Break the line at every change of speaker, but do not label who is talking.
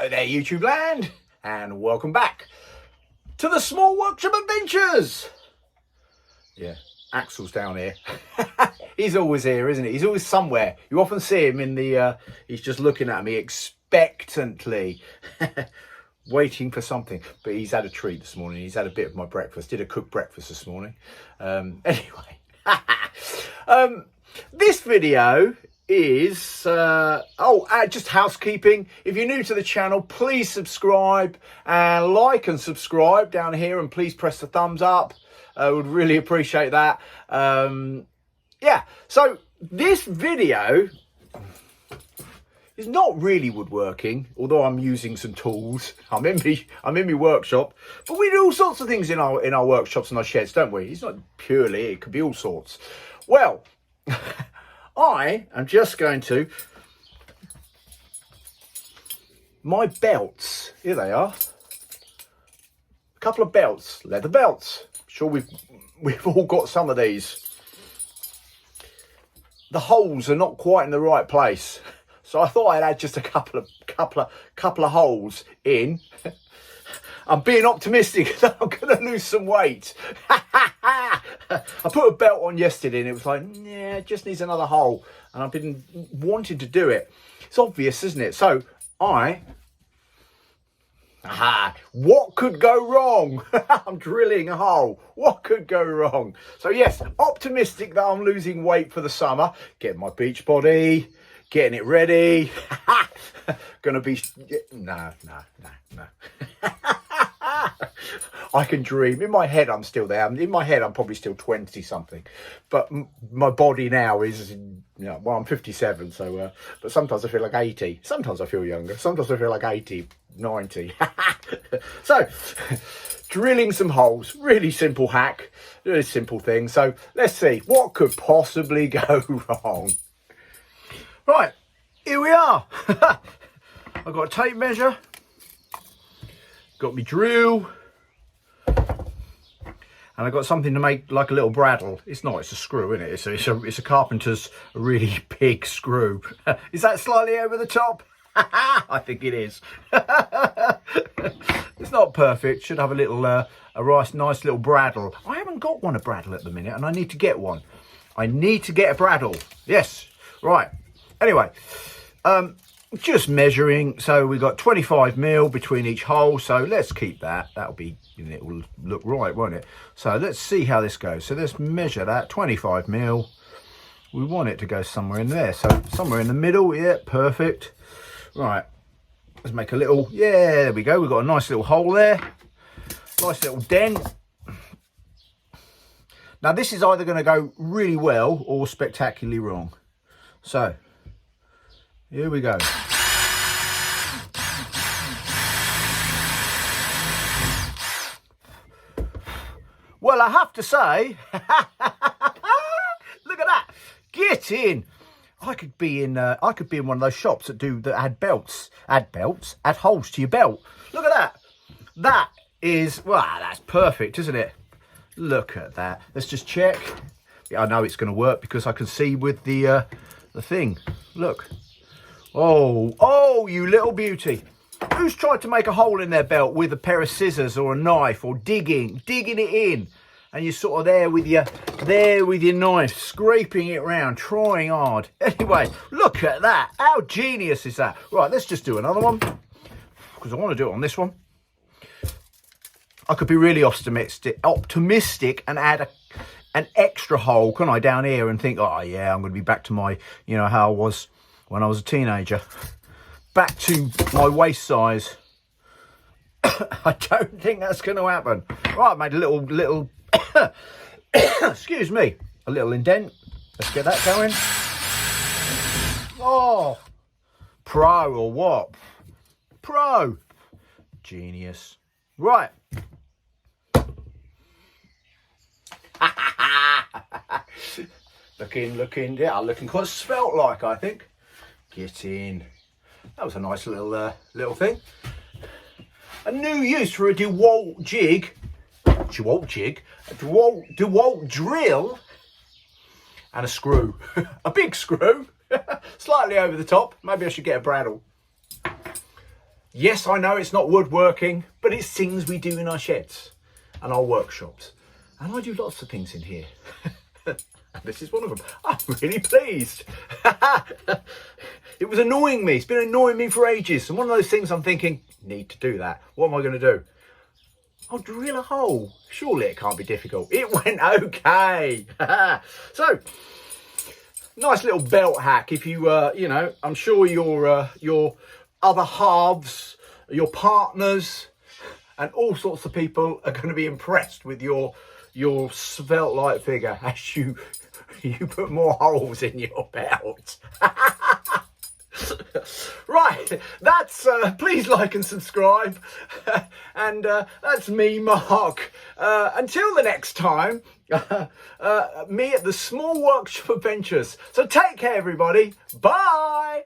Hello there, YouTube land, and welcome back to the Small Workshop Adventures. Yeah, Axel's down here. He's always here, isn't he? He's always somewhere. You often see him in the, he's just looking at me expectantly, waiting for something. But he's had a treat this morning. He's had a bit of my breakfast. Did a cooked breakfast this morning. Anyway, this video is just housekeeping. If you're new to the channel, please subscribe and like and subscribe down here, and please press the thumbs up. I would really appreciate that. Yeah, so this video is not really woodworking, although I'm using some tools. I'm in my workshop, but we do all sorts of things in our workshops and our sheds, don't we? It's not purely, it could be all sorts. Well, I am just going to, my belts, here they are, a couple of belts, leather belts. I'm sure we've all got some of these. The holes are not quite in the right place, so I thought I'd add just a couple of holes in. I'm being optimistic that I'm going to lose some weight. I put a belt on yesterday and it was like, yeah, it just needs another hole. And I've been wanting to do it. It's obvious, isn't it? So what could go wrong? I'm drilling a hole. What could go wrong? So yes, optimistic that I'm losing weight for the summer. Getting my beach body, getting it ready. Gonna be, no. I can dream. In my head, I'm still there. In my head, I'm probably still 20 something. But my body now is, well, I'm 57. So, but sometimes I feel like 80. Sometimes I feel younger. Sometimes I feel like 80, 90. So, drilling some holes. Really simple hack. Really simple thing. So, let's see. What could possibly go wrong? Right. Here we are. I've got a tape measure. Got me drill. And I've got something to make like a little bradawl. It's not, it's a screw, isn't it? It's a carpenter's really big screw. Is that slightly over the top? I think it is. It's not perfect. Should have a little, nice little bradawl. I haven't got one, a bradawl at the minute, and I need to get one. I need to get a bradawl. Yes, right. Anyway, just measuring. So we've got 25mm between each hole. So let's keep that. That'll be, it will look right, won't it? So let's see how this goes. So let's measure that 25mm. We want it to go somewhere in there. So somewhere in the middle. Yeah, perfect. Right. Let's make a little, yeah, there we go. We've got a nice little hole there. Nice little dent. Now this is either going to go really well or spectacularly wrong. So here we go. Well, I have to say, look at that. Get in. I could be in one of those shops that add holes to your belt. Look at that. That is, wow, that's perfect, isn't it? Look at that. Let's just check. Yeah, I know it's going to work because I can see with the thing. Look. Oh, you little beauty. Who's tried to make a hole in their belt with a pair of scissors or a knife, or digging it in, and you're sort of there with your knife, scraping it around, trying hard. Anyway, look at that. How genius is that? Right, let's just do another one, because I want to do it on this one. I could be really optimistic and add an extra hole, can I, down here, and think, oh yeah, I'm going to be back to my, how I was when I was a teenager. Back to my waist size. I don't think that's going to happen. Right, I made a little excuse me, a little indent. Let's get that going. Oh, pro or what? Pro. Genius. Right. looking, yeah, looking quite svelte like, I think. Get in. That was a nice little thing. A new use for a DeWalt jig, a DeWalt drill, and a screw. A big screw, slightly over the top. Maybe I should get a bradawl. Yes, I know it's not woodworking, but it's things we do in our sheds and our workshops. And I do lots of things in here. And this is one of them. I'm really pleased. It was annoying me. It's been annoying me for ages. And one of those things I'm thinking, need to do that. What am I going to do? I'll drill a hole. Surely it can't be difficult. It went okay. So, nice little belt hack. If you, you know, I'm sure your other halves, your partners, and all sorts of people are going to be impressed with your svelte-like figure as you put more holes in your belt. Right, that's please like and subscribe. And that's me, Mark. Until the next time, me at the Small Workshop Adventures. So take care, everybody. Bye.